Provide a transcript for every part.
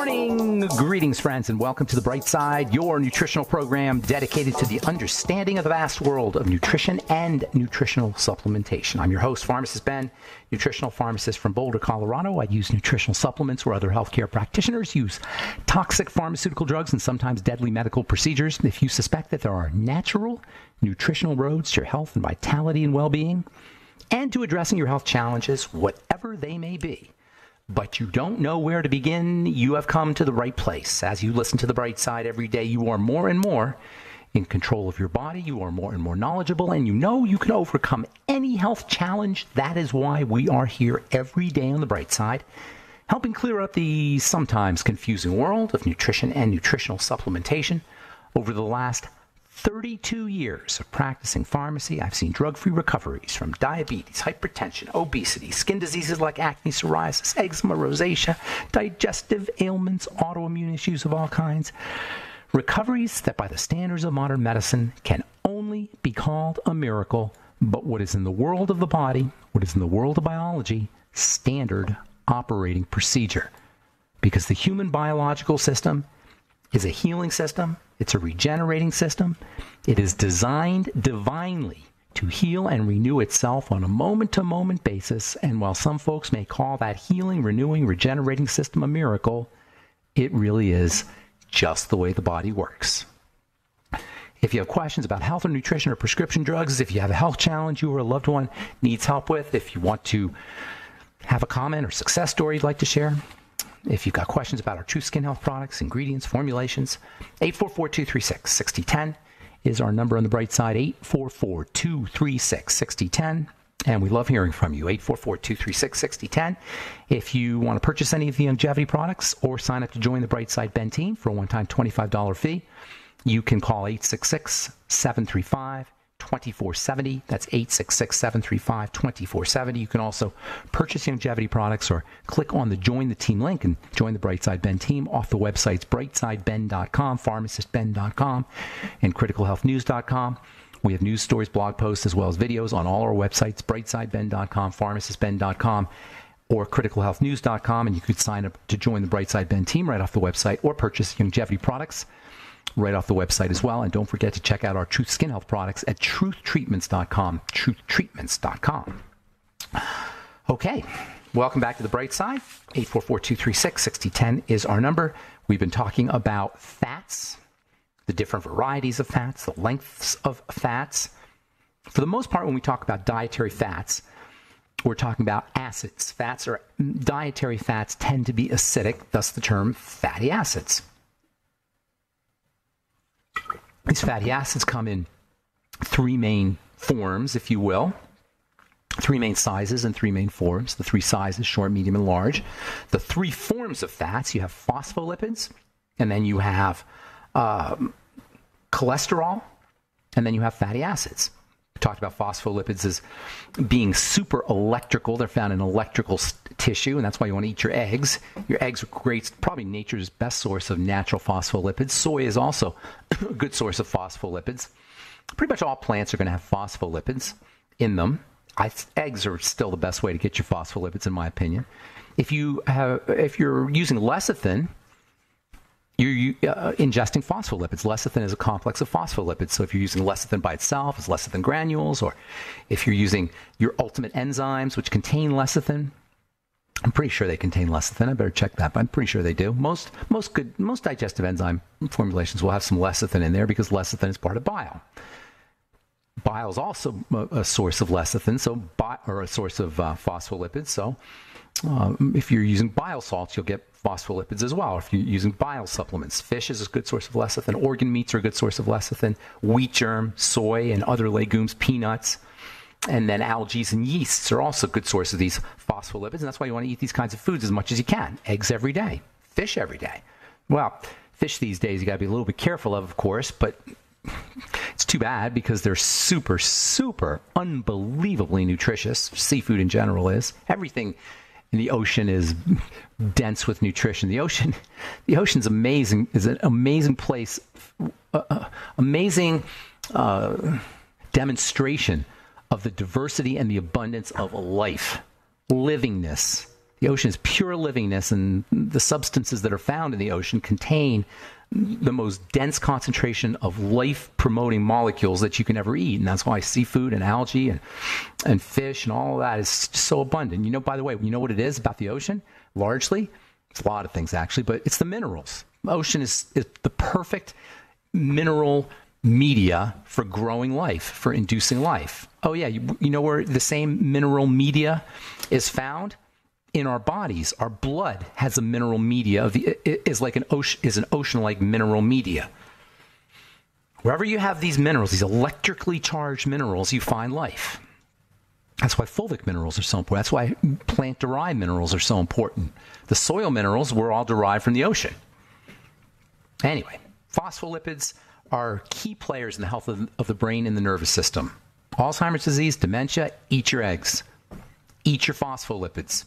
morning. Greetings, friends, and welcome to The Bright Side, your nutritional program dedicated to the understanding of the vast world of nutrition and nutritional supplementation. I'm your host, Pharmacist Ben, nutritional pharmacist from Boulder, Colorado. I use nutritional supplements where other healthcare practitioners use toxic pharmaceutical drugs and sometimes deadly medical procedures. If you suspect that there are natural nutritional roads to your health and vitality and well-being, and to addressing your health challenges, whatever they may be, but you don't know where to begin, you have come to the right place. As you listen to The Bright Side every day, you are more and more in control of your body. You are more and more knowledgeable, and you know you can overcome any health challenge. That is why we are here every day on The Bright Side, helping clear up the sometimes confusing world of nutrition and nutritional supplementation. Over the last 32 years of practicing pharmacy, I've seen drug-free recoveries from diabetes, hypertension, obesity, skin diseases like acne, psoriasis, eczema, rosacea, digestive ailments, autoimmune issues of all kinds. Recoveries that by the standards of modern medicine can only be called a miracle, but what is in the world of the body, what is in the world of biology, standard operating procedure. Because the human biological system is a healing system. It's a regenerating system. It is designed divinely to heal and renew itself on a moment-to-moment basis. And while some folks may call that healing, renewing, regenerating system a miracle, it really is just the way the body works. If you have questions about health or nutrition or prescription drugs, if you have a health challenge you or a loved one needs help with, if you want to have a comment or success story you'd like to share, if you've got questions about our True Skin Health products, ingredients, formulations, 844-236-6010 is our number on The Bright Side, 844-236-6010. And we love hearing from you, 844-236-6010. If you want to purchase any of the longevity products or sign up to join the Bright Side Ben team for a one-time $25 fee, you can call 866-735-2470. That's 866-735-2470. You can also purchase longevity products or click on the Join the Team link and join the Brightside Ben team off the websites brightsideben.com, pharmacistben.com, and criticalhealthnews.com. We have news stories, blog posts, as well as videos on all our websites, brightsideben.com, pharmacistben.com, or criticalhealthnews.com, and you could sign up to join the Brightside Ben team right off the website or purchase longevity products right off the website as well. And don't forget to check out our Truth Skin Health products at truthtreatments.com, truthtreatments.com. Okay, welcome back to The Bright Side. 844-236-6010 is our number. We've been talking about fats, the different varieties of fats, the lengths of fats. For the most part, when we talk about dietary fats, we're talking about acids. Dietary fats tend to be acidic, thus the term fatty acids. These fatty acids come in three main forms, if you will, three main sizes and three main forms. The three sizes, short, medium, and large. The three forms of fats, you have phospholipids, and then you have cholesterol, and then you have fatty acids. We talked about phospholipids as being super electrical. They're found in electrical tissue, and that's why you want to eat your eggs. Your eggs are great, probably nature's best source of natural phospholipids. Soy is also a good source of phospholipids. Pretty much all plants are going to have phospholipids in them. Eggs are still the best way to get your phospholipids, in my opinion. If you're using lecithin, you're ingesting phospholipids. Lecithin is a complex of phospholipids. So if you're using lecithin by itself as lecithin granules, or if you're using your ultimate enzymes, which contain lecithin, I'm pretty sure they contain lecithin. I better check that, but I'm pretty sure they do. Most digestive enzyme formulations will have some lecithin in there because lecithin is part of bile. Bile is also a source of lecithin, or a source of phospholipids. So if you're using bile salts, you'll get phospholipids as well. If you're using bile supplements, fish is a good source of lecithin. Organ meats are a good source of lecithin. Wheat germ, soy, and other legumes, peanuts, and then algae and yeasts are also a good source of these phospholipids. And that's why you want to eat these kinds of foods as much as you can. Eggs every day, fish every day. Well, fish these days you got to be a little bit careful of course, but it's too bad because they're super, super unbelievably nutritious. Seafood in general is. Everything in the ocean is dense with nutrition. The ocean's amazing. Is an amazing place, amazing demonstration of the diversity and the abundance of life, livingness. The ocean is pure livingness, and the substances that are found in the ocean contain the most dense concentration of life-promoting molecules that you can ever eat. And that's why seafood and algae and fish and all of that is so abundant. You know, by the way, you know what it is about the ocean? Largely, it's a lot of things actually, but it's the minerals. The ocean is the perfect mineral media for growing life, for inducing life. Oh yeah, you know where the same mineral media is found? In our bodies. Our blood has a mineral media is an ocean-like mineral media. Wherever you have these minerals, these electrically charged minerals, you find life. That's why fulvic minerals are so important. That's why plant-derived minerals are so important. The soil minerals were all derived from the ocean. Anyway, phospholipids are key players in the health of the brain and the nervous system. Alzheimer's disease, dementia, eat your eggs. Eat your phospholipids.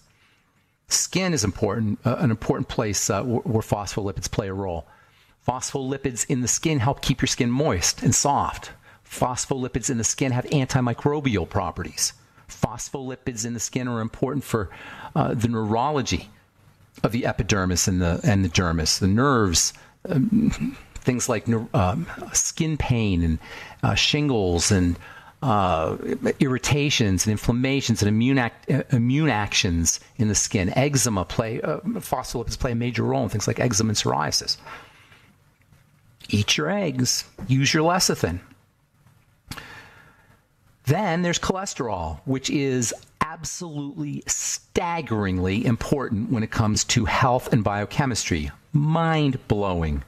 Skin is important, an important place where phospholipids play a role. Phospholipids in the skin help keep your skin moist and soft. Phospholipids in the skin have antimicrobial properties. Phospholipids in the skin are important for the neurology of the epidermis and the dermis, the nerves, things like skin pain and shingles and irritations and inflammations and immune actions in the skin. Eczema phospholipids play a major role in things like eczema and psoriasis. Eat your eggs. Use your lecithin. Then there's cholesterol, which is absolutely staggeringly important when it comes to health and biochemistry. Mind-blowing.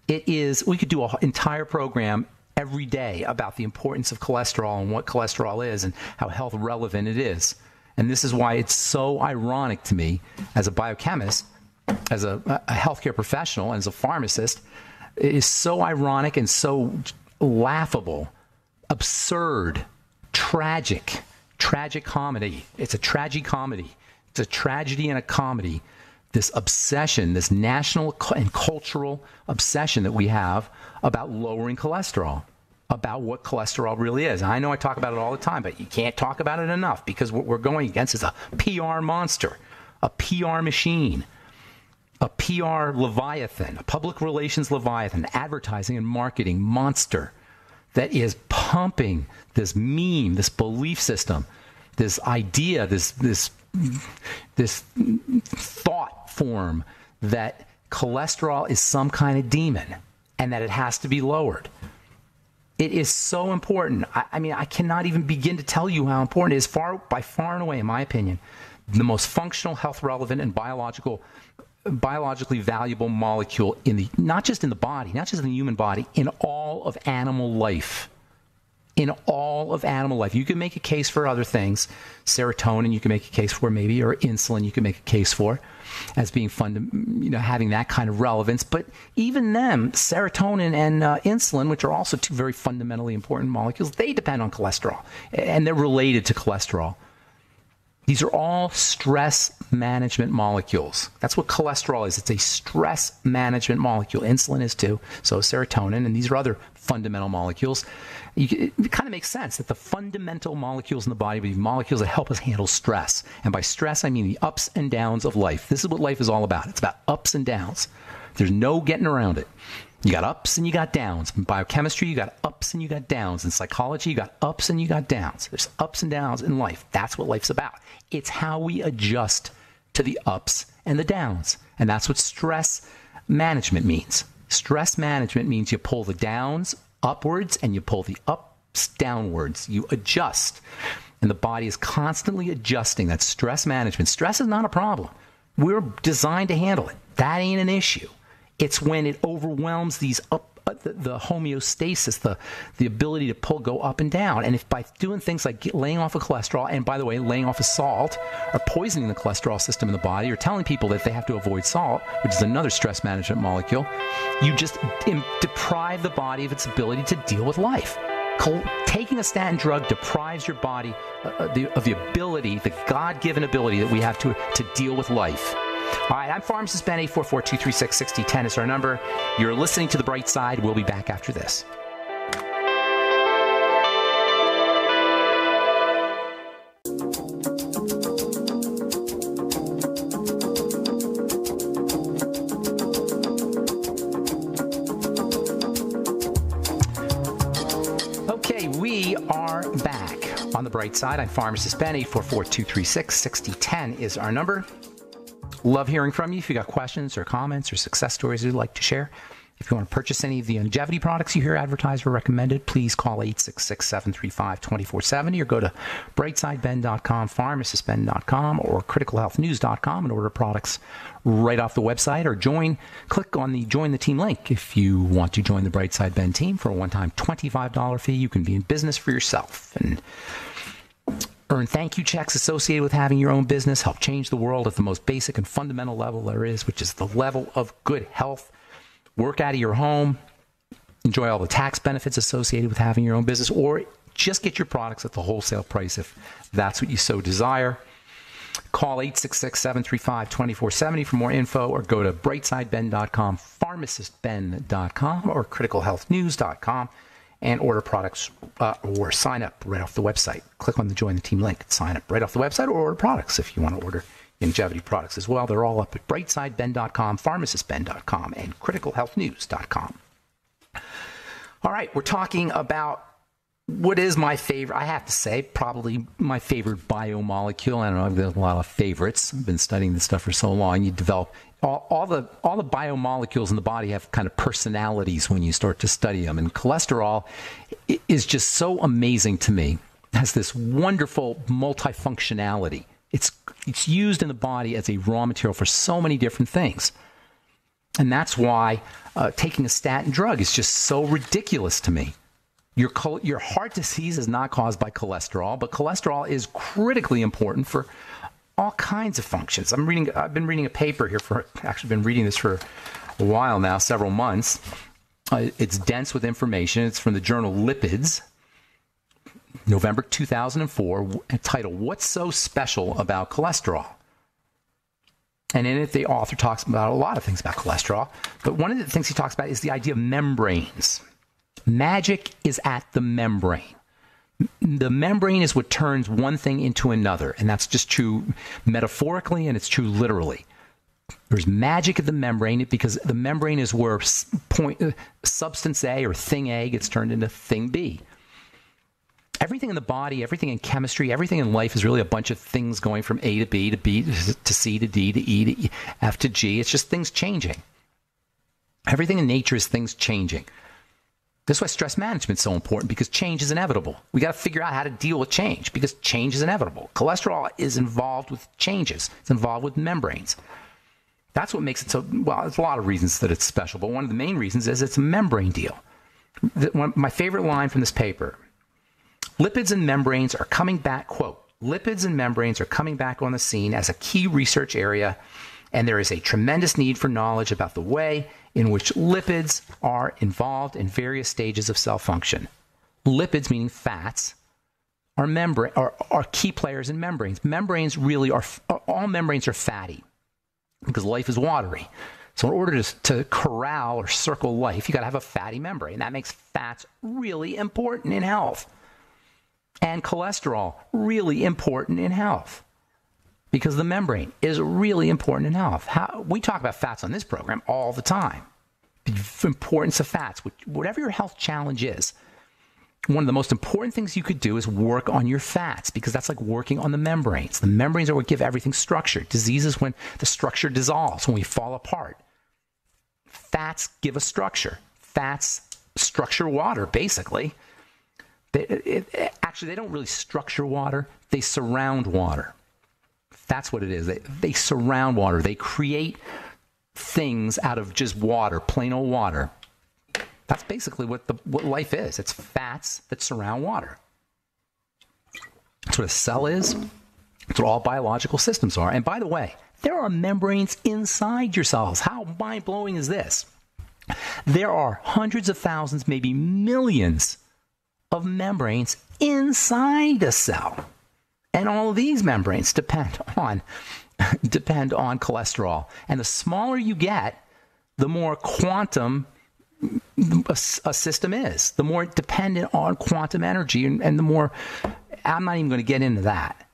It is, we could do an entire program every day about the importance of cholesterol and what cholesterol is and how health relevant it is. And this is why it's so ironic to me as a biochemist, as a healthcare professional, as a pharmacist. It is so ironic and so laughable, absurd, tragic comedy. It's a tragicomedy. It's a tragedy and a comedy. This obsession, this national and cultural obsession that we have about lowering cholesterol, about what cholesterol really is. I know I talk about it all the time, but you can't talk about it enough because what we're going against is a PR monster, a PR machine, a PR leviathan, a public relations leviathan, advertising and marketing monster that is pumping this meme, this belief system, this idea, this thought form that cholesterol is some kind of demon and that it has to be lowered. It is so important. I mean, I cannot even begin to tell you how important it is. By far and away, in my opinion, the most functional, health relevant, and biologically valuable molecule not just in the body, not just in the human body, in all of animal life. In all of animal life. You can make a case for other things. Serotonin you can make a case for maybe, or insulin you can make a case for as being having that kind of relevance. But even them, serotonin and insulin, which are also two very fundamentally important molecules, they depend on cholesterol and they're related to cholesterol. These are all stress management molecules. That's what cholesterol is. It's a stress management molecule. Insulin is too, so is serotonin, and these are other fundamental molecules. It kind of makes sense that the fundamental molecules in the body are molecules that help us handle stress. And by stress, I mean the ups and downs of life. This is what life is all about. It's about ups and downs. There's no getting around it. You got ups and you got downs. In biochemistry, you got ups and you got downs. In psychology, you got ups and you got downs. There's ups and downs in life. That's what life's about. It's how we adjust to the ups and the downs. And that's what stress management means. Stress management means you pull the downs upwards and you pull the ups downwards. You adjust. And the body is constantly adjusting. That's stress management. Stress is not a problem. We're designed to handle it. That ain't an issue. It's when it overwhelms the homeostasis, the ability to go up and down. And if by doing things like laying off of cholesterol, and by the way, laying off of salt, or poisoning the cholesterol system in the body, or telling people that they have to avoid salt, which is another stress management molecule, you just deprive the body of its ability to deal with life. Taking a statin drug deprives your body of the ability, the God-given ability that we have to deal with life. All right, I'm Pharmacist Ben. 844-236-6010 is our number. You're listening to The Bright Side. We'll be back after this. On the bright side, I'm Pharmacist Ben. 844-236-6010 is our number. Love hearing from you. If you got questions or comments or success stories you'd like to share. If you want to purchase any of the longevity products you hear advertised or recommended, please call 866-735-2470 or go to brightsideben.com, pharmacistben.com, or criticalhealthnews.com and order products right off the website, or click on the Join the Team link. If you want to join the Brightside Ben team for a one-time $25 fee, you can be in business for yourself and earn thank you checks associated with having your own business, help change the world at the most basic and fundamental level there is, which is the level of good health. Work out of your home, enjoy all the tax benefits associated with having your own business, or just get your products at the wholesale price if that's what you so desire. Call 866-735-2470 for more info, or go to brightsideben.com, pharmacistben.com, or criticalhealthnews.com and order products or sign up right off the website. Click on the Join the Team link and sign up right off the website, or order products if you want to order longevity products as well. They're all up at brightsideben.com, pharmacistben.com, and criticalhealthnews.com. All right, we're talking about what is my favorite, I have to say, probably my favorite biomolecule. I don't know, I've got a lot of favorites. I've been studying this stuff for so long. You develop all the biomolecules in the body have kind of personalities when you start to study them. And cholesterol is just so amazing to me. It has this wonderful multifunctionality. It's used in the body as a raw material for so many different things. And that's why taking a statin drug is just so ridiculous to me. Your heart disease is not caused by cholesterol, but cholesterol is critically important for all kinds of functions. I've been reading a paper here actually been reading this for a while now, several months. It's dense with information. It's from the journal Lipids, November 2004, titled, "What's So Special About Cholesterol?" And in it, the author talks about a lot of things about cholesterol, but one of the things he talks about is the idea of membranes. Magic is at the membrane. The membrane is what turns one thing into another, and that's just true metaphorically, and it's true literally. There's magic at the membrane because the membrane is where substance A or thing A gets turned into thing B. Everything in the body, everything in chemistry, everything in life is really a bunch of things going from A to B to B to C to D to E to F to G. It's just things changing. Everything in nature is things changing. That's why stress management is so important, because change is inevitable. We got to figure out how to deal with change because change is inevitable. Cholesterol is involved with changes. It's involved with membranes. That's what makes it so, well, there's a lot of reasons that it's special, but one of the main reasons is it's a membrane deal. My favorite line from this paper, lipids and membranes are coming back, quote, lipids and membranes are coming back on the scene as a key research area, and there is a tremendous need for knowledge about the way in which lipids are involved in various stages of cell function. Lipids, meaning fats, are key players in membranes. Membranes really are, all membranes are fatty because life is watery. So in order to corral or circle life, you got to have a fatty membrane. That makes fats really important in health. And cholesterol, really important in health, because the membrane is really important in health. We talk about fats on this program all the time. The importance of fats. Whatever your health challenge is, one of the most important things you could do is work on your fats, because that's like working on the membranes. The membranes are what give everything structure. Disease is when the structure dissolves, when we fall apart. Fats give us structure. Fats structure water, basically. Actually, they don't really structure water. They surround water. That's what it is. They surround water. They create things out of just water, plain old water. That's basically what life is. It's fats that surround water. That's what a cell is. That's what all biological systems are. And by the way, there are membranes inside your cells. How mind-blowing is this? There are hundreds of thousands, maybe millions of membranes inside a cell. And all of these membranes depend on cholesterol. And the smaller you get, the more quantum a system is, the more dependent on quantum energy, and the more, I'm not even going to get into that,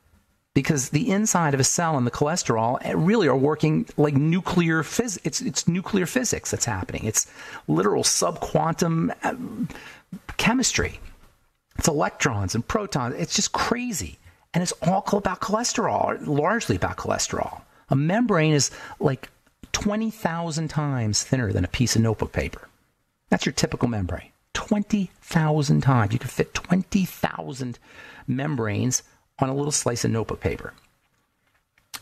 because the inside of a cell and the cholesterol really are working like nuclear physics. It's nuclear physics that's happening. It's literal subquantum chemistry. It's electrons and protons. It's just crazy. And it's all about cholesterol, or largely about cholesterol. A membrane is like 20,000 times thinner than a piece of notebook paper. That's your typical membrane. 20,000 times. You can fit 20,000 membranes on a little slice of notebook paper.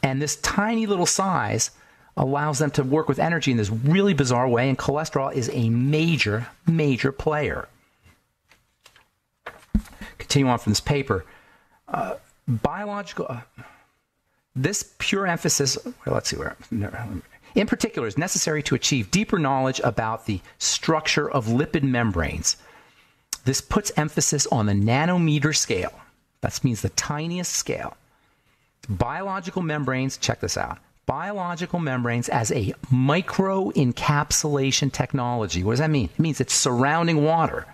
And this tiny little size allows them to work with energy in this really bizarre way, and cholesterol is a major, major player. Continue on from this paper. This pure emphasis, in particular, is necessary to achieve deeper knowledge about the structure of lipid membranes. This puts emphasis on the nanometer scale. That means the tiniest scale. Biological membranes, check this out. Biological membranes as a micro-encapsulation technology. What does that mean? It means it's surrounding water.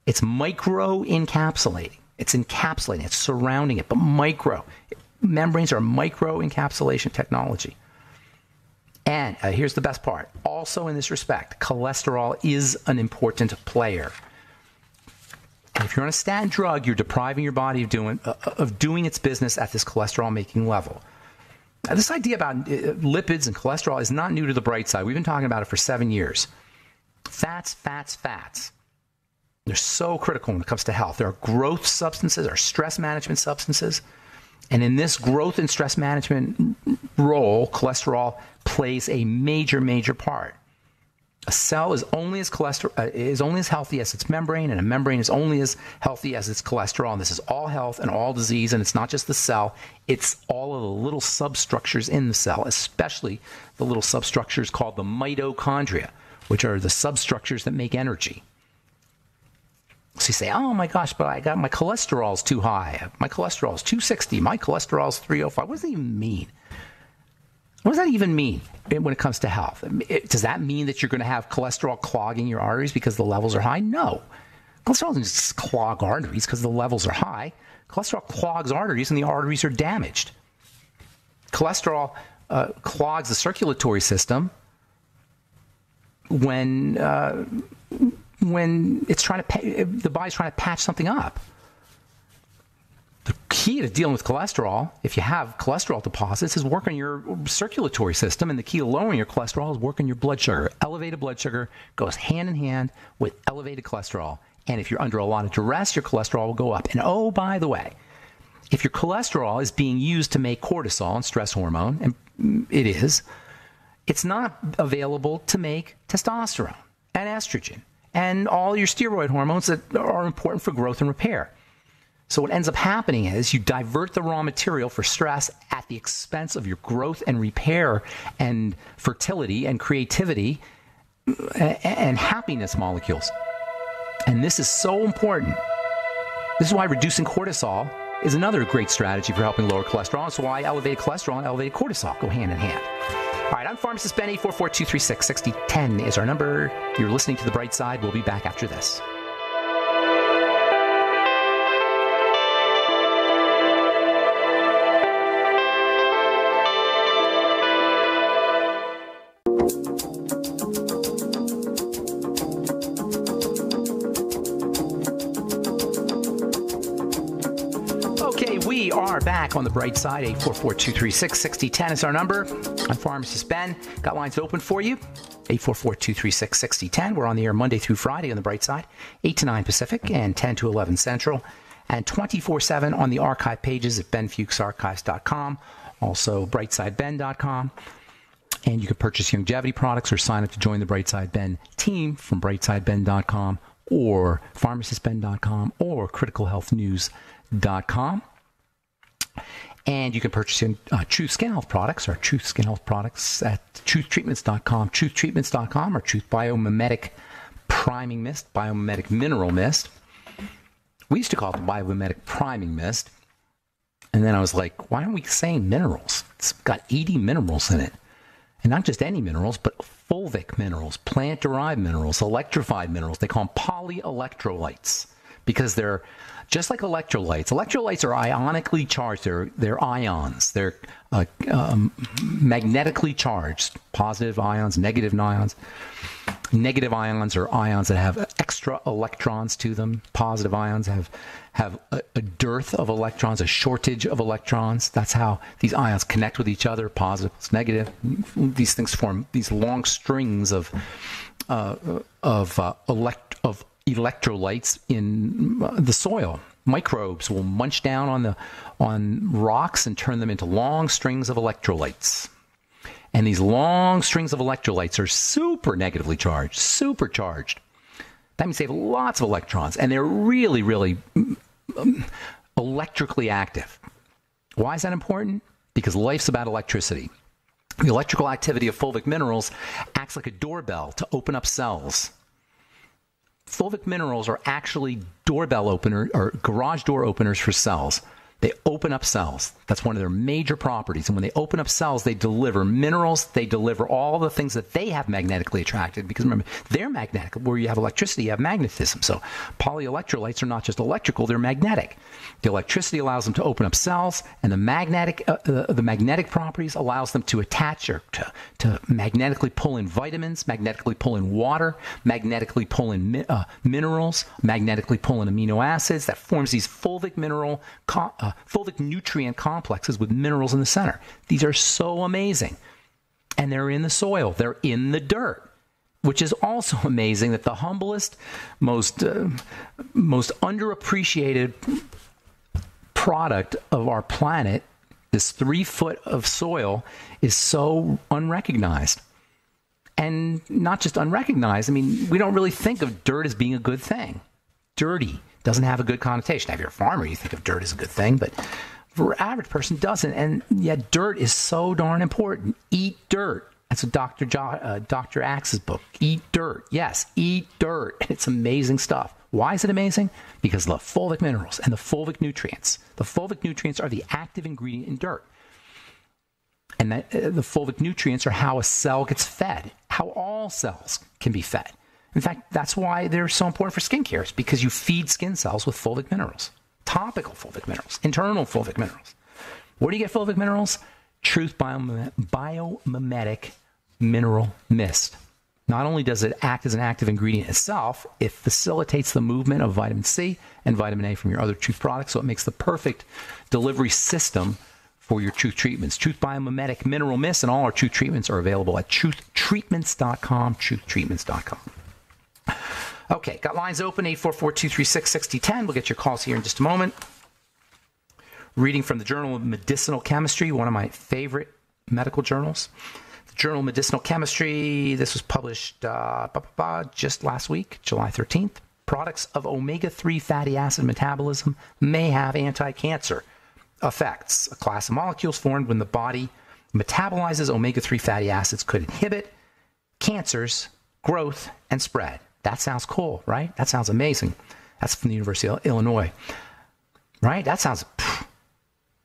It's micro-encapsulating. It's encapsulating. It's surrounding it, but micro. Membranes are micro-encapsulation technology. And here's the best part. Also in this respect, cholesterol is an important player. And if you're on a statin drug, you're depriving your body of doing its business at this cholesterol-making level. Now, this idea about lipids and cholesterol is not new to the bright side. We've been talking about it for 7 years. Fats, fats, fats. They're so critical when it comes to health. There are growth substances, or stress management substances. And in this growth and stress management role, cholesterol plays a major, major part. A cell is only as healthy as its membrane, and a membrane is only as healthy as its cholesterol. And this is all health and all disease, and it's not just the cell. It's all of the little substructures in the cell, especially the little substructures called the mitochondria, which are the substructures that make energy. So you say, oh my gosh, but I got my cholesterol's too high. My cholesterol's 260. My cholesterol's 305. What does that even mean? What does that even mean when it comes to health? Does that mean that you're going to have cholesterol clogging your arteries because the levels are high? No. Cholesterol doesn't just clog arteries because the levels are high. Cholesterol clogs arteries and the arteries are damaged. Cholesterol clogs the circulatory system when it's the body's trying to patch something up. The key to dealing with cholesterol, if you have cholesterol deposits, is work on your circulatory system, and the key to lowering your cholesterol is work on your blood sugar. Elevated blood sugar goes hand in hand with elevated cholesterol, and if you're under a lot of duress, your cholesterol will go up. And oh, by the way, if your cholesterol is being used to make cortisol and stress hormone, and it is, it's not available to make testosterone and estrogen and all your steroid hormones that are important for growth and repair. So what ends up happening is you divert the raw material for stress at the expense of your growth and repair and fertility and creativity and happiness molecules. And this is so important. This is why reducing cortisol is another great strategy for helping lower cholesterol. That's why elevated cholesterol and elevated cortisol go hand in hand. All right, I'm Pharmacist Ben. 844-236-6010 is our number. You're listening to The Bright Side. We'll be back after this. We are back on The Bright Side. 844-236-6010 is our number. I'm Pharmacist Ben. Got lines open for you. 844-236-6010. We're on the air Monday through Friday on The Bright Side, 8 to 9 Pacific and 10 to 11 Central, and 24/7 on the archive pages at benfuchsarchives.com, also brightsideben.com. And you can purchase longevity products or sign up to join the Brightside Ben team from brightsideben.com or pharmacistben.com or criticalhealthnews.com. And you can purchase Truth Skin Health products, or Truth Skin Health products at truthtreatments.com, truthtreatments.com, or Truth Biomimetic Priming Mist, Biomimetic Mineral Mist. We used to call it the Biomimetic Priming Mist. And then I was like, why aren't we saying minerals? It's got 80 minerals in it. And not just any minerals, but fulvic minerals, plant-derived minerals, electrified minerals. They call them polyelectrolytes because they're just like electrolytes. Electrolytes are ionically charged. They're ions. They're magnetically charged, positive ions, negative ions. Negative ions are ions that have extra electrons to them. Positive ions have a dearth of electrons, a shortage of electrons. That's how these ions connect with each other, positive plus negative. These things form these long strings of electrolytes in the soil. Microbes will munch down on rocks and turn them into long strings of electrolytes. And these long strings of electrolytes are super negatively charged, supercharged. That means they have lots of electrons, and they're really, really electrically active. Why is that important? Because life's about electricity. The electrical activity of fulvic minerals acts like a doorbell to open up cells. Fulvic minerals are actually doorbell openers or garage door openers for cells. They open up cells. That's one of their major properties. And when they open up cells, they deliver minerals. They deliver all the things that they have magnetically attracted. Because remember, they're magnetic. Where you have electricity, you have magnetism. So polyelectrolytes are not just electrical, they're magnetic. The electricity allows them to open up cells, and the magnetic properties allows them to attach or to magnetically pull in vitamins, magnetically pull in water, magnetically pull in minerals, magnetically pull in amino acids. That forms these fulvic nutrient complexes with minerals in the center. These are so amazing. And they're in the soil. They're in the dirt, which is also amazing that the humblest, most underappreciated product of our planet, this 3 foot of soil, is so unrecognized. And not just unrecognized. I mean, we don't really think of dirt as being a good thing. Dirty doesn't have a good connotation. If you're a farmer, you think of dirt as a good thing, but for an average person, doesn't. And yet dirt is so darn important. Eat dirt. That's what Dr. Axe's book. Eat dirt. Yes, eat dirt. And it's amazing stuff. Why is it amazing? Because of the fulvic minerals and the fulvic nutrients. The fulvic nutrients are the active ingredient in dirt. And the fulvic nutrients are how a cell gets fed, how all cells can be fed. In fact, that's why they're so important for skincare, is because you feed skin cells with fulvic minerals, topical fulvic minerals, internal fulvic minerals. Where do you get fulvic minerals? Truth Biomimetic Mineral Mist. Not only does it act as an active ingredient itself, it facilitates the movement of vitamin C and vitamin A from your other Truth products, so it makes the perfect delivery system for your Truth treatments. Truth Biomimetic Mineral Mist and all our Truth treatments are available at truthtreatments.com, truthtreatments.com. Okay, got lines open, 844-236-6010. We'll get your calls here in just a moment. Reading from the Journal of Medicinal Chemistry, one of my favorite medical journals. The Journal of Medicinal Chemistry, this was published just last week, July 13th. Products of omega-3 fatty acid metabolism may have anti-cancer effects. A class of molecules formed when the body metabolizes omega-3 fatty acids could inhibit cancers, growth, and spread. That sounds cool, right? That sounds amazing. That's from the University of Illinois, right? That sounds...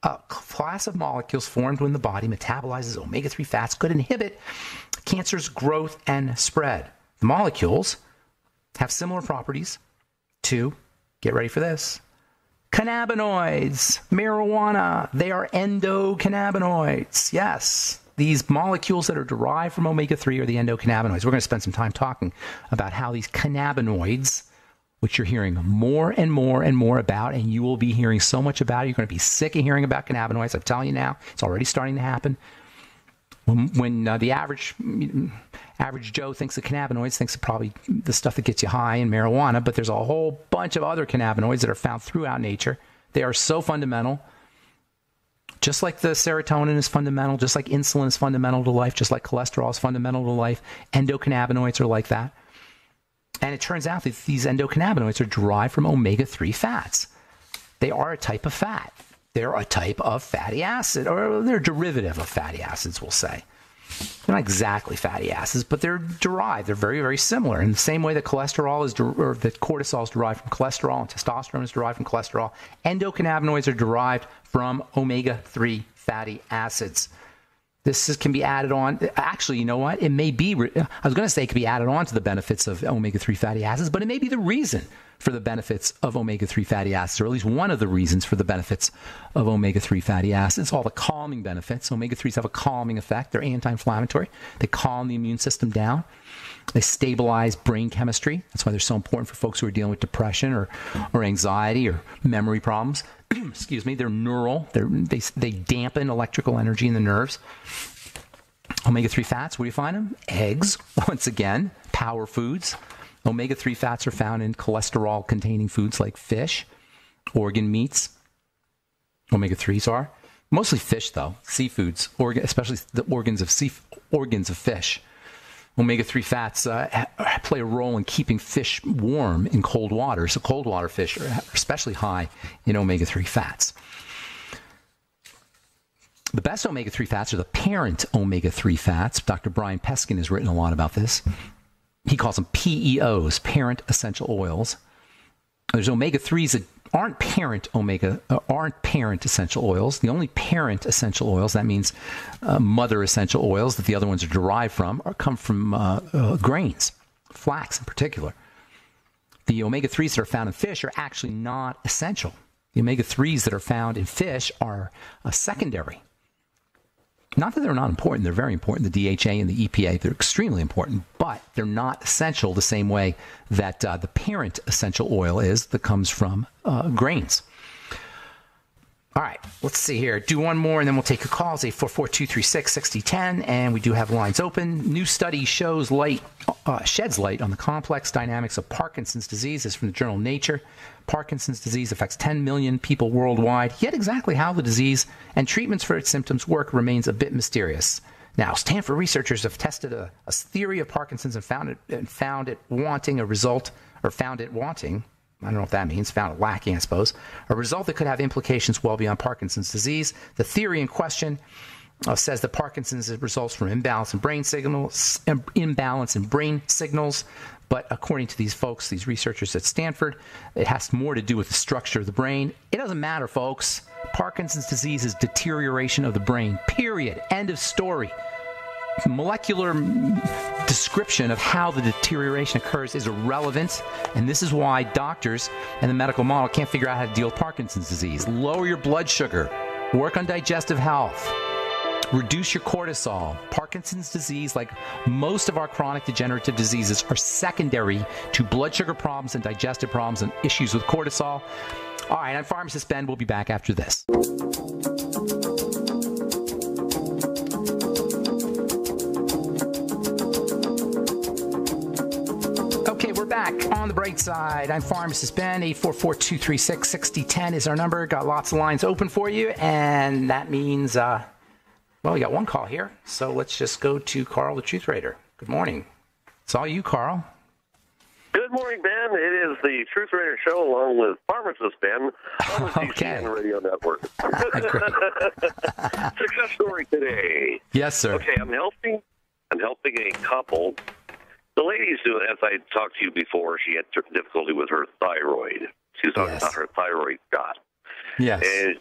A class of molecules formed when the body metabolizes omega-3 fats could inhibit cancer's growth and spread. The molecules have similar properties to, get ready for this, cannabinoids, marijuana. They are endocannabinoids. Yes, these molecules that are derived from omega-3 are the endocannabinoids. We're going to spend some time talking about how these cannabinoids, which you're hearing more and more and more about, and you will be hearing so much about it. You're going to be sick of hearing about cannabinoids. I'm telling you now, it's already starting to happen. When the average Joe thinks of cannabinoids, thinks of probably the stuff that gets you high and marijuana, but there's a whole bunch of other cannabinoids that are found throughout nature. They are so fundamental. Just like the serotonin is fundamental, just like insulin is fundamental to life, just like cholesterol is fundamental to life, endocannabinoids are like that. And it turns out that these endocannabinoids are derived from omega-3 fats. They are a type of fat. They're a type of fatty acid, or they're a derivative of fatty acids, we'll say. They're not exactly fatty acids, but they're derived. They're very, very similar. In the same way that cholesterol is, or that cortisol is derived from cholesterol and testosterone is derived from cholesterol, endocannabinoids are derived from omega-3 fatty acids. This can be added on. Actually, you know what? It may be, I was going to say it could be added on to the benefits of omega-3 fatty acids, but it may be the reason for the benefits of omega-3 fatty acids, or at least one of the reasons for the benefits of omega-3 fatty acids. All the calming benefits. Omega-3s have a calming effect. They're anti-inflammatory. They calm the immune system down. They stabilize brain chemistry. That's why they're so important for folks who are dealing with depression or anxiety or memory problems. Excuse me. They're neural. They dampen electrical energy in the nerves. Omega-3 fats, where do you find them? Eggs, once again, power foods. Omega-3 fats are found in cholesterol-containing foods like fish, organ meats. Omega-3s are. Mostly fish, though. Seafoods, especially the organs of fish. Omega-3 fats play a role in keeping fish warm in cold water. So cold water fish are especially high in omega-3 fats. The best omega-3 fats are the parent omega-3 fats. Dr. Brian Peskin has written a lot about this. He calls them PEOs, parent essential oils. There's omega-3s that aren't parent essential oils. The only parent essential oils, that means mother essential oils that the other ones are derived from, come from grains, flax in particular. The omega-3s that are found in fish are actually not essential. The omega-3s that are found in fish are secondary. Not that they're not important. They're very important. The DHA and the EPA, they're extremely important, but they're not essential the same way that the parent essential oil is that comes from grains. All right, let's see here. Do one more, and then we'll take a call. It's 844-236-6010, and we do have lines open. New study sheds light on the complex dynamics of Parkinson's disease. This is from the journal Nature. Parkinson's disease affects 10 million people worldwide, yet exactly how the disease and treatments for its symptoms work remains a bit mysterious. Now, Stanford researchers have tested a theory of Parkinson's and found it wanting a result, or found it wanting. I don't know what that means. Found it lacking, I suppose. A result that could have implications well beyond Parkinson's disease. The theory in question says that Parkinson's results from imbalance in brain signals. But according to these folks, these researchers at Stanford, it has more to do with the structure of the brain. It doesn't matter, folks. Parkinson's disease is deterioration of the brain. Period. End of story. Molecular description of how the deterioration occurs is irrelevant, and this is why doctors and the medical model can't figure out how to deal with Parkinson's disease. Lower your blood sugar, work on digestive health, reduce your cortisol. Parkinson's disease, like most of our chronic degenerative diseases, are secondary to blood sugar problems and digestive problems and issues with cortisol. All right, I'm Pharmacist Ben. We'll be back after this. Okay, we're back on the bright side. I'm Pharmacist Ben. 844-236-6010 is our number. Got lots of lines open for you, and that means, well, we got one call here, so let's just go to Carl, the Truth Raider. Good morning. It's all you, Carl. Good morning, Ben. It is the Truth Raider Show along with Pharmacist Ben on the GCN Radio Network. Success story today. Yes, sir. Okay, I'm helping a couple. The lady's doing, as I talked to you before, she had difficulty with her thyroid. She was talking about her thyroid shot. Yes. And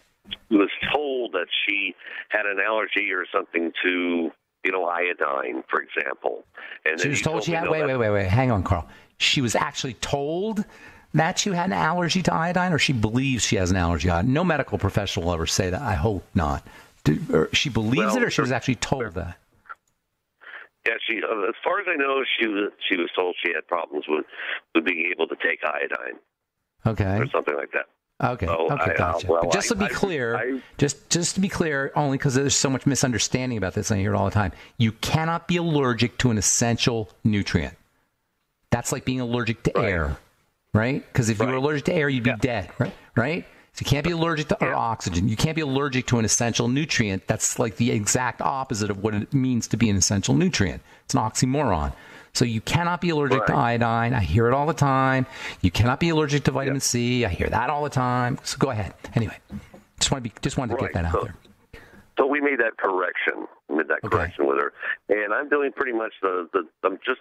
she was told that she had an allergy or something to, iodine, for example. And she was told she had, wait, hang on, Carl. She was actually told that she had an allergy to iodine, or she believes she has an allergy to iodine? No medical professional will ever say that. I hope not. She believes it, or she was actually told that? Yeah, as far as I know, she was told she had problems with being able to take iodine. Okay. Or something like that. Okay. So Gotcha. But just to be clear, just to be clear, only because there's so much misunderstanding about this, and I hear it all the time. You cannot be allergic to an essential nutrient. That's like being allergic to air, right? Because if you were allergic to air, you'd be dead, right? So you can't be allergic to oxygen. You can't be allergic to an essential nutrient. That's like the exact opposite of what it means to be an essential nutrient. It's an oxymoron. So you cannot be allergic to iodine. I hear it all the time. You cannot be allergic to vitamin C. I hear that all the time. So go ahead. Anyway, just wanted to get that out there. So we made that correction. With her, and I'm doing pretty much I'm just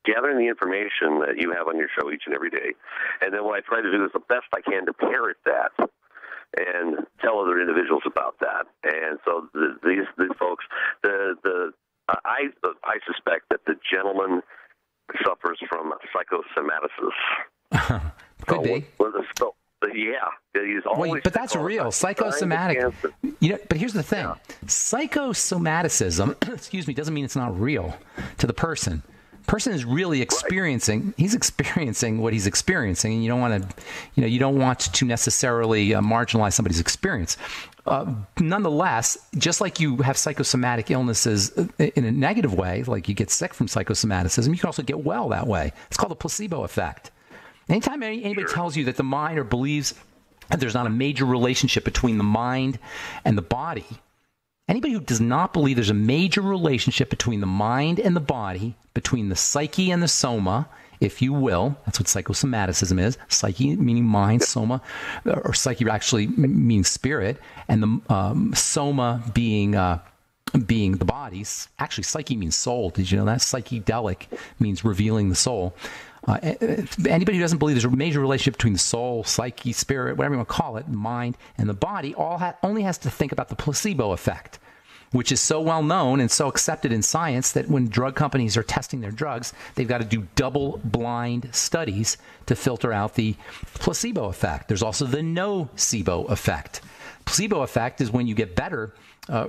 gathering the information that you have on your show each and every day, and then what I try to do is the best I can to parrot that and tell other individuals about that. And so these folks, I suspect that the gentleman suffers from psychosomatosis. Could be. Yeah, he's always. But that's real. Psychosomatic. But here's the thing: psychosomaticism, excuse me, doesn't mean it's not real to the person. person is really experiencing, he's experiencing what he's experiencing, and you don't want to necessarily marginalize somebody's experience. Nonetheless, just like you have psychosomatic illnesses in a negative way, like you get sick from psychosomaticism, you can also get well that way. It's called the placebo effect. Anytime anybody tells you that the mind or believes that there's not a major relationship between the mind and the body, anybody who does not believe there's a major relationship between the mind and the body, between the psyche and the soma, if you will, that's what psychosomaticism is. Psyche meaning mind, soma, or psyche actually means spirit, and the soma being the bodies. Actually, psyche means soul. Did you know that? Psychedelic means revealing the soul. Anybody who doesn't believe there's a major relationship between the soul, psyche, spirit, whatever you want to call it, mind, and the body, only has to think about the placebo effect, which is so well known and so accepted in science that when drug companies are testing their drugs, they've got to do double-blind studies to filter out the placebo effect. There's also the nocebo effect. Placebo effect is when you get better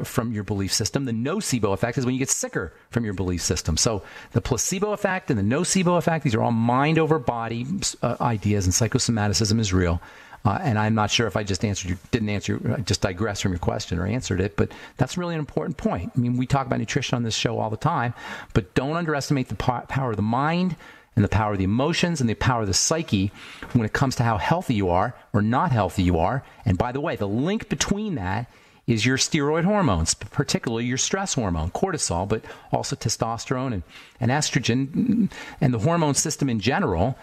from your belief system. The nocebo effect is when you get sicker from your belief system. So the placebo effect and the nocebo effect, these are all mind over body ideas, and psychosomaticism is real. And I'm not sure if I just didn't answer, I just digressed from your question or answered it, but that's really an important point. I mean, we talk about nutrition on this show all the time, but don't underestimate the power of the mind and the power of the emotions and the power of the psyche when it comes to how healthy you are or not healthy you are. And by the way, the link between that is your steroid hormones, particularly your stress hormone, cortisol, but also testosterone and estrogen, and the hormone system in general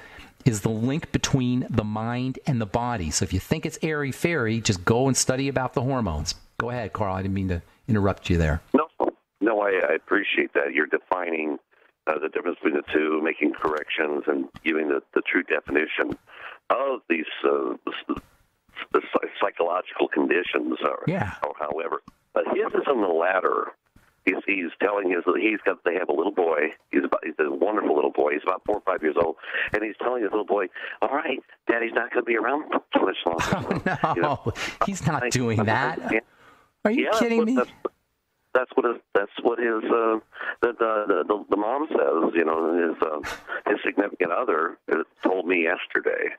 is the link between the mind and the body. So if you think it's airy-fairy, just go and study about the hormones. Go ahead, Carl. I didn't mean to interrupt you there. No, I appreciate that. You're defining the difference between the two, making corrections, and giving the true definition of these the psychological conditions, or however. His is on the latter. He's telling us that they have a little boy. He's a wonderful little boy. He's about 4 or 5 years old, and he's telling his little boy, "All right, Daddy's not going to be around too much longer." Oh, no, he's not doing that. Are you kidding me? That's what his the mom says. You know, his significant other told me yesterday.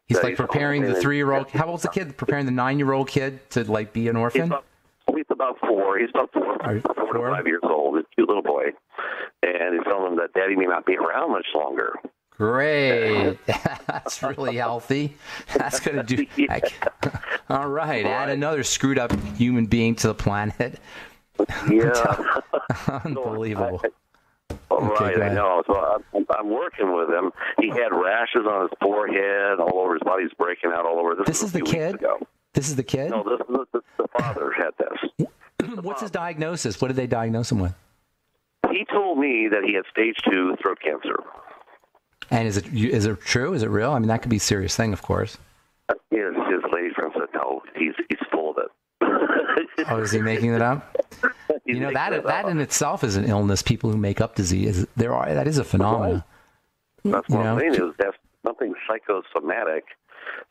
He's like preparing the 3-year-old. How old's the kid? Preparing the 9-year-old kid to like be an orphan. He's about 4. He's about 4 to 5 years old. He's a cute little boy. And he's telling him that Daddy may not be around much longer. Great. That's really healthy. That's going to do. Yeah. All right. Add another screwed up human being to the planet. Yeah. Unbelievable. Right, I know. So I'm working with him. He had rashes on his forehead, all over his body. He's breaking out all over. This is the kid? This is the kid? No, the father had this. What's his diagnosis? What did they diagnose him with? He told me that he had stage 2 throat cancer. And is it true? Is it real? I mean, that could be a serious thing, of course. His lady friend said, no, he's full of it. Oh, is he making it up? You know, that in itself is an illness. People who make up disease, that is a phenomenon. That's what I'm saying is that's something psychosomatic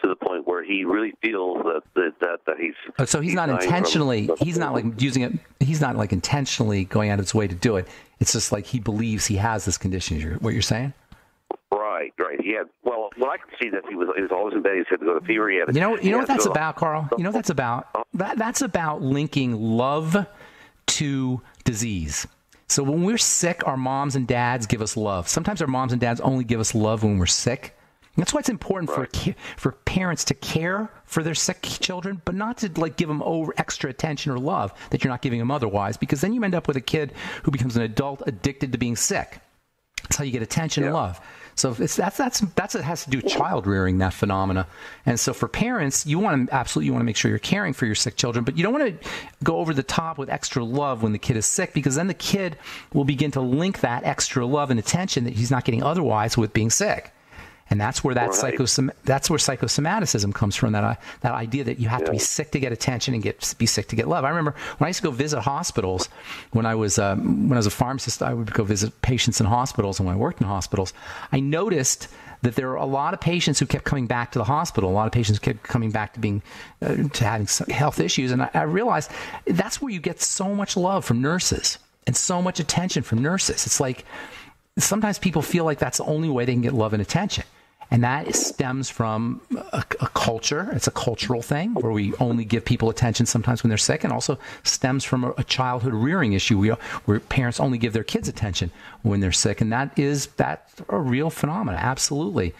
to the point where he really feels that he's. So he's not intentionally. He's not like using it. He's not like intentionally going out of his way to do it. It's just like he believes he has this condition. What you're saying? Right. He had. Well, I could see that he was always in bed. He had to go to fever. He had. You know what that's about, Carl? You know what that's about? That's about linking love to disease. So when we're sick, our moms and dads give us love. Sometimes our moms and dads only give us love when we're sick. And that's why it's important for parents to care for their sick children, but not to like give them extra attention or love that you're not giving them otherwise, because then you end up with a kid who becomes an adult addicted to being sick. That's how you get attention and love. So that's it has to do with child rearing, that phenomena. And so for parents, you want to make sure you're caring for your sick children, but you don't want to go over the top with extra love when the kid is sick, because then the kid will begin to link that extra love and attention that he's not getting otherwise with being sick. And that's where that's where psychosomaticism comes from, that idea that you have to be sick to get attention and be sick to get love. I remember when I used to go visit hospitals, when I was a pharmacist, I would go visit patients in hospitals, and when I worked in hospitals, I noticed that there were a lot of patients who kept coming back to the hospital. A lot of patients kept coming back to having health issues, and I realized that's where you get so much love from nurses and so much attention from nurses. It's like sometimes people feel like that's the only way they can get love and attention. And that stems from a culture. It's a cultural thing where we only give people attention sometimes when they're sick, and also stems from a childhood rearing issue where parents only give their kids attention when they're sick. And that's a real phenomenon. Absolutely.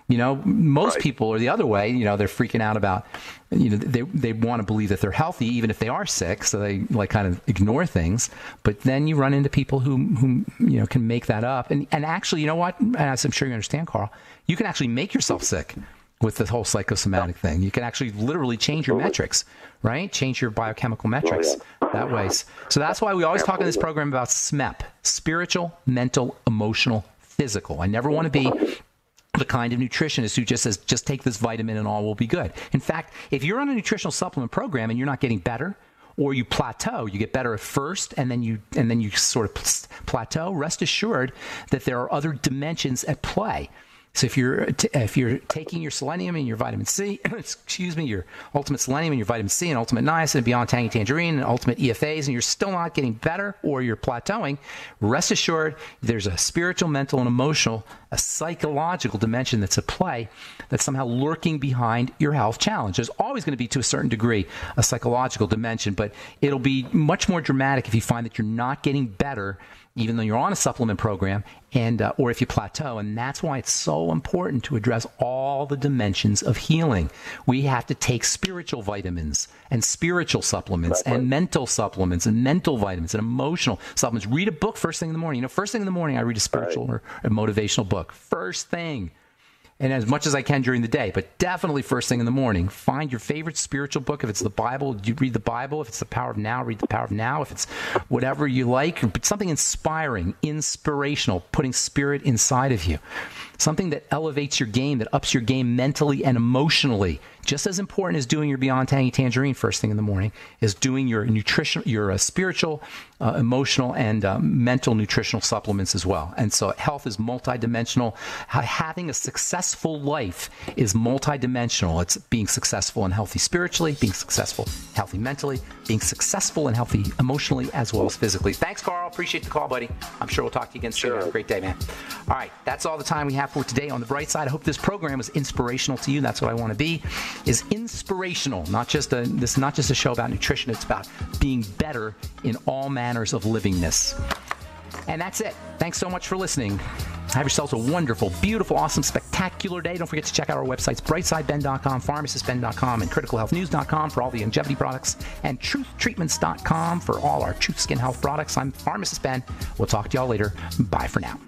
Most people are the other way. They're freaking out about, they want to believe that they're healthy even if they are sick, so they kind of ignore things. But then you run into people who can make that up. And actually, you know what? And as I'm sure you understand, Carl, you can actually make yourself sick with the whole psychosomatic thing. You can actually literally change your metrics, right? Change your biochemical metrics that way. So that's why we always talk in this program about SMEP: spiritual, mental, emotional, physical. I never want to be the kind of nutritionist who just says, just take this vitamin and all will be good. In fact, if you're on a nutritional supplement program and you're not getting better, or you plateau, you get better at first and then you sort of plateau, rest assured that there are other dimensions at play. So if you're taking your selenium and your vitamin C, your ultimate selenium and your vitamin C and ultimate niacin and beyond tangy tangerine and ultimate EFAs, and you're still not getting better or you're plateauing, rest assured there's a spiritual, mental, and emotional, a psychological dimension that's at play that's somehow lurking behind your health challenge. There's always going to be, to a certain degree, a psychological dimension, but it'll be much more dramatic if you find that you're not getting better even though you're on a supplement program, and or if you plateau. And that's why it's so important to address all the dimensions of healing. We have to take spiritual vitamins and spiritual supplements and mental supplements and mental vitamins and emotional supplements. Read a book first thing in the morning. First thing in the morning, I read a spiritual or a motivational book. First thing. And as much as I can during the day, but definitely first thing in the morning. Find your favorite spiritual book. If it's the Bible, you read the Bible. If it's the Power of Now, read the Power of Now. If it's whatever you like, but something inspiring, inspirational, putting spirit inside of you. Something that elevates your game, that ups your game mentally and emotionally. Just as important as doing your Beyond Tangy Tangerine first thing in the morning is doing your nutrition, your spiritual, emotional, and mental nutritional supplements as well. And so health is multidimensional. Having a successful life is multidimensional. It's being successful and healthy spiritually, being successful, healthy mentally, being successful and healthy emotionally as well as physically. Thanks, Carl. Appreciate the call, buddy. I'm sure we'll talk to you again soon. Have a great day, man. All right, that's all the time we have for today on The Bright Side. I hope this program was inspirational to you. That's what I want to be, is inspirational. This is not just a show about nutrition. It's about being better in all manners of livingness. And that's it. Thanks so much for listening. Have yourselves a wonderful, beautiful, awesome, spectacular day. Don't forget to check out our websites, brightsideben.com, pharmacistben.com, and criticalhealthnews.com for all the longevity products, and truthtreatments.com for all our Truth Skin Health products. I'm Pharmacist Ben. We'll talk to y'all later. Bye for now.